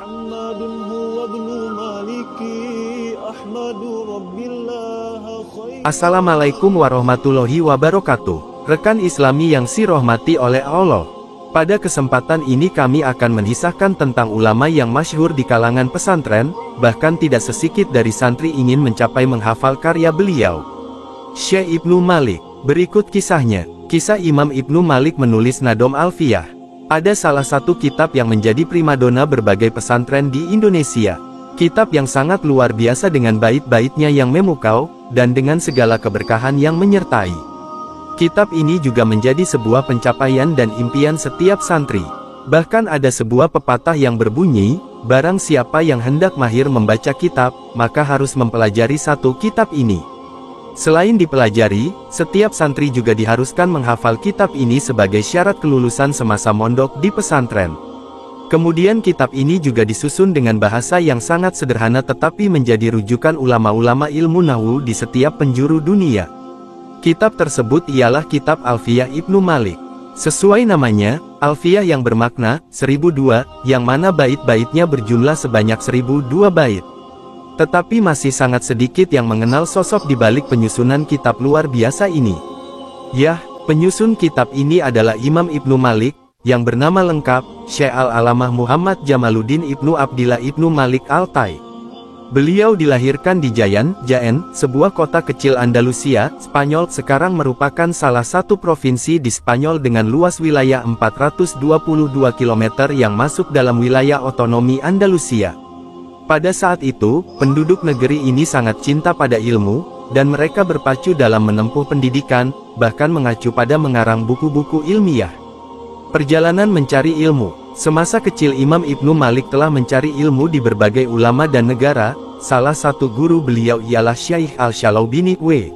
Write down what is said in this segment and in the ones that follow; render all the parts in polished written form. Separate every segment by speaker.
Speaker 1: محمد هو ابن مالك أحمد رب الله خير.
Speaker 2: Assalamualaikum warahmatullahi wabarakatuh. Rekan Islami yang dirahmati oleh Allah. Pada kesempatan ini kami akan mengisahkan tentang ulama yang masyhur di kalangan pesantren, bahkan tidak sedikit dari santri ingin mencapai menghafal karya beliau. Syekh Ibnu Malik. Berikut kisahnya. Kisah Imam Ibnu Malik menulis Nadom Alfiyah. Ada salah satu kitab yang menjadi primadona berbagai pesantren di Indonesia. Kitab yang sangat luar biasa dengan bait-baitnya yang memukau, dan dengan segala keberkahan yang menyertai. Kitab ini juga menjadi sebuah pencapaian dan impian setiap santri. Bahkan ada sebuah pepatah yang berbunyi, barang siapa yang hendak mahir membaca kitab, maka harus mempelajari satu kitab ini. Selain dipelajari, setiap santri juga diharuskan menghafal kitab ini sebagai syarat kelulusan semasa mondok di pesantren. Kemudian kitab ini juga disusun dengan bahasa yang sangat sederhana tetapi menjadi rujukan ulama-ulama ilmu nahwu di setiap penjuru dunia. Kitab tersebut ialah kitab Alfiyah Ibnu Malik. Sesuai namanya, Alfiyah yang bermakna 1002, yang mana bait-baitnya berjumlah sebanyak 1002 bait. Tetapi masih sangat sedikit yang mengenal sosok di balik penyusunan kitab luar biasa ini. Yah, penyusun kitab ini adalah Imam Ibnu Malik, yang bernama lengkap, Syekh Al-Alamah Muhammad Jamaluddin Ibnu Abdillah Ibnu Malik Al-Tai. Beliau dilahirkan di Jaén, sebuah kota kecil Andalusia, Spanyol. Sekarang merupakan salah satu provinsi di Spanyol dengan luas wilayah 422 km yang masuk dalam wilayah otonomi Andalusia. Pada saat itu, penduduk negeri ini sangat cinta pada ilmu, dan mereka berpacu dalam menempuh pendidikan, bahkan mengacu pada mengarang buku-buku ilmiah. Perjalanan mencari ilmu. Semasa kecil Imam Ibnu Malik telah mencari ilmu di berbagai ulama dan negara. Salah satu guru beliau ialah Syekh Al-Shalaubini W.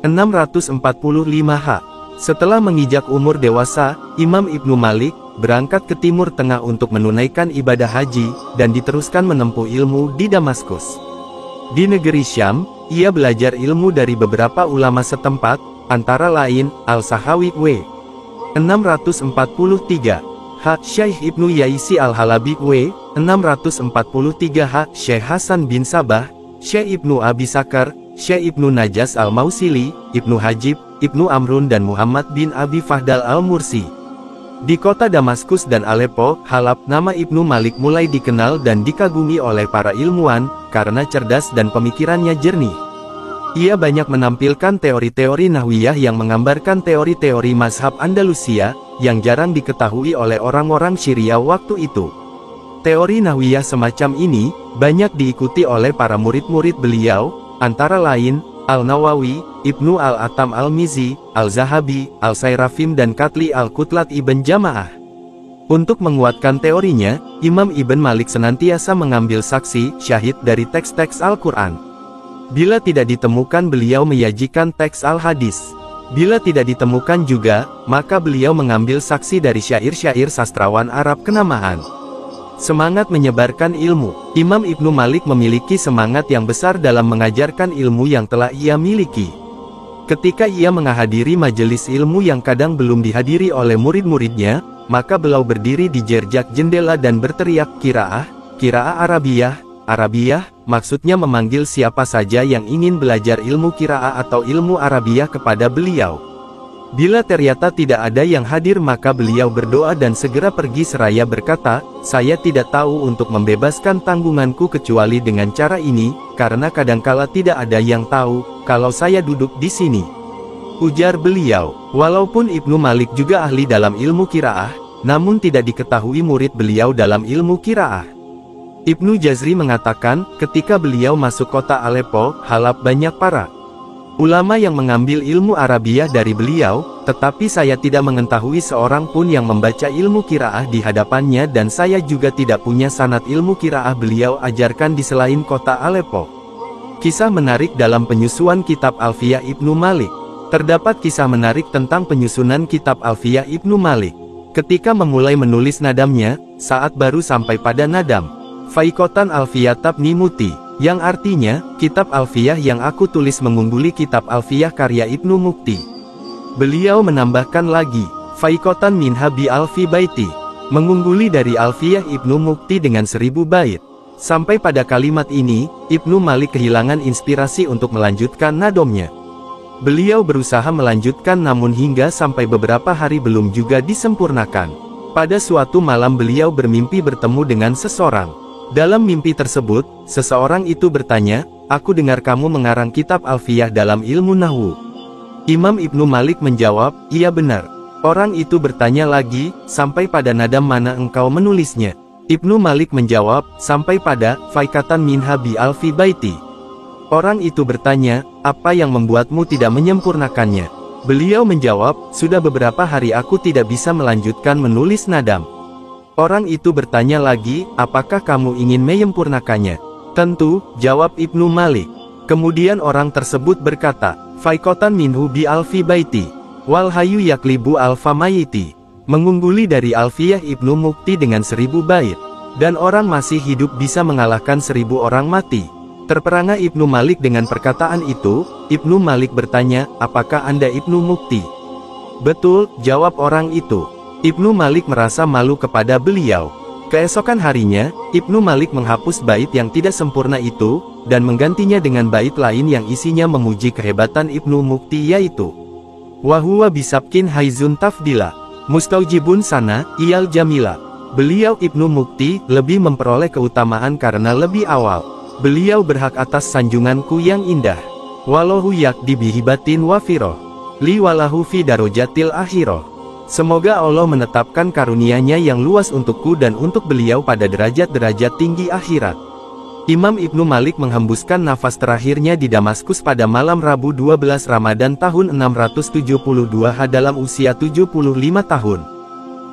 Speaker 2: 645 H. Setelah menginjak umur dewasa, Imam Ibnu Malik berangkat ke Timur Tengah untuk menunaikan ibadah haji, dan diteruskan menempuh ilmu di Damaskus. Di negeri Syam, ia belajar ilmu dari beberapa ulama setempat, antara lain, Al-Sahawi W. 643 H. Syekh Ibnu Yaisi Al-Halabi W. 643 H. Syekh Hasan bin Sabah, Syekh Ibnu Abi Sakar, Syekh Ibnu Najas Al-Mausili, Ibnu Hajib, Ibnu Amrun dan Muhammad bin Abi Fahdal Al-Mursi. Di kota Damaskus dan Aleppo, Halab, nama Ibnu Malik mulai dikenal dan dikagumi oleh para ilmuwan, karena cerdas dan pemikirannya jernih. Ia banyak menampilkan teori-teori nahwiyah yang menggambarkan teori-teori mazhab Andalusia, yang jarang diketahui oleh orang-orang Syria waktu itu. Teori nahwiyah semacam ini, banyak diikuti oleh para murid-murid beliau, antara lain, Al-Nawawi, Ibnu Al-Atam Al-Mizi, Al-Zahabi, Al-Sayrafim dan Katli Al-Kutlat Ibn Jamaah. Untuk menguatkan teorinya, Imam Ibn Malik senantiasa mengambil saksi, syahid dari teks-teks Al-Quran. Bila tidak ditemukan beliau menyajikan teks Al-Hadis. Bila tidak ditemukan juga, maka beliau mengambil saksi dari syair-syair sastrawan Arab kenamaan. Semangat menyebarkan ilmu. Imam Ibnu Malik memiliki semangat yang besar dalam mengajarkan ilmu yang telah ia miliki. Ketika ia menghadiri majelis ilmu yang kadang belum dihadiri oleh murid-muridnya, maka beliau berdiri di jerjak jendela dan berteriak, "Qiraah, qiraah Arabiyah, Arabiyah," maksudnya memanggil siapa saja yang ingin belajar ilmu qiraah atau ilmu Arabiyah kepada beliau. Bila ternyata tidak ada yang hadir maka beliau berdoa dan segera pergi seraya berkata, "Saya tidak tahu untuk membebaskan tanggunganku kecuali dengan cara ini, karena kadangkala tidak ada yang tahu, kalau saya duduk di sini." Ujar beliau. Walaupun Ibnu Malik juga ahli dalam ilmu qiraah, namun tidak diketahui murid beliau dalam ilmu qiraah. Ibnu Jazri mengatakan, ketika beliau masuk kota Aleppo, Halab, banyak para ulama yang mengambil ilmu Arabiyah dari beliau, tetapi saya tidak mengetahui seorang pun yang membaca ilmu qiraah di hadapannya dan saya juga tidak punya sanad ilmu qiraah beliau ajarkan di selain kota Aleppo. Kisah menarik dalam penyusunan kitab Alfiyah Ibnu Malik. Terdapat kisah menarik tentang penyusunan kitab Alfiyah Ibnu Malik. Ketika memulai menulis nadamnya, saat baru sampai pada nadam Faikotan Alfiyah Tabni Muti, yang artinya, kitab Alfiyah yang aku tulis mengungguli kitab Alfiyah karya Ibnu Mukti. Beliau menambahkan lagi, Faikotan Minha bi Alfi Baiti, mengungguli dari Alfiyah Ibnu Mukti dengan 1000 bait. Sampai pada kalimat ini, Ibnu Malik kehilangan inspirasi untuk melanjutkan nadomnya. Beliau berusaha melanjutkan namun hingga sampai beberapa hari belum juga disempurnakan. Pada suatu malam beliau bermimpi bertemu dengan seseorang. Dalam mimpi tersebut, seseorang itu bertanya, "Aku dengar kamu mengarang kitab Alfiyah dalam ilmu Nahwu." Imam Ibnu Malik menjawab, "Iya benar." Orang itu bertanya lagi, "Sampai pada nadam mana engkau menulisnya?" Ibnu Malik menjawab, "Sampai pada Faikatan minha bi alfi baiti." Orang itu bertanya, "Apa yang membuatmu tidak menyempurnakannya?" Beliau menjawab, "Sudah beberapa hari aku tidak bisa melanjutkan menulis nadam." Orang itu bertanya lagi, "Apakah kamu ingin menyempurnakannya?" "Tentu," jawab Ibnu Malik. Kemudian orang tersebut berkata, "Faikatan minhu bi alfi baiti, wal hayu yaklibu alfa mayiti." Mengungguli dari Alfiyah Ibnu Mukti dengan 1000 bait. Dan orang masih hidup bisa mengalahkan 1000 orang mati. Terperangah Ibnu Malik dengan perkataan itu. Ibnu Malik bertanya, "Apakah Anda Ibnu Mukti?" "Betul," jawab orang itu. Ibnu Malik merasa malu kepada beliau. Keesokan harinya, Ibnu Malik menghapus bait yang tidak sempurna itu, dan menggantinya dengan bait lain yang isinya memuji kehebatan Ibnu Mukti yaitu, "Wahuwa bisabkin haizun tafdila, mustaujibun sana, iyal jamila." Beliau Ibnu Mukti lebih memperoleh keutamaan karena lebih awal. Beliau berhak atas sanjunganku yang indah. Walahu yakdi bihibatin wafiroh, li walahu fi darojatil akhiroh. Semoga Allah menetapkan karunia-Nya yang luas untukku dan untuk beliau pada derajat-derajat tinggi akhirat. Imam Ibnu Malik menghembuskan nafas terakhirnya di Damaskus pada malam Rabu 12 Ramadan tahun 672 dalam usia 75 tahun.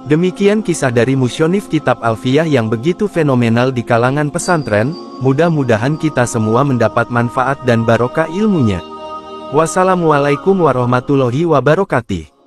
Speaker 2: Demikian kisah dari musyonif kitab Alfiyah yang begitu fenomenal di kalangan pesantren. Mudah-mudahan kita semua mendapat manfaat dan barokah ilmunya. Wassalamualaikum warahmatullahi wabarakatuh.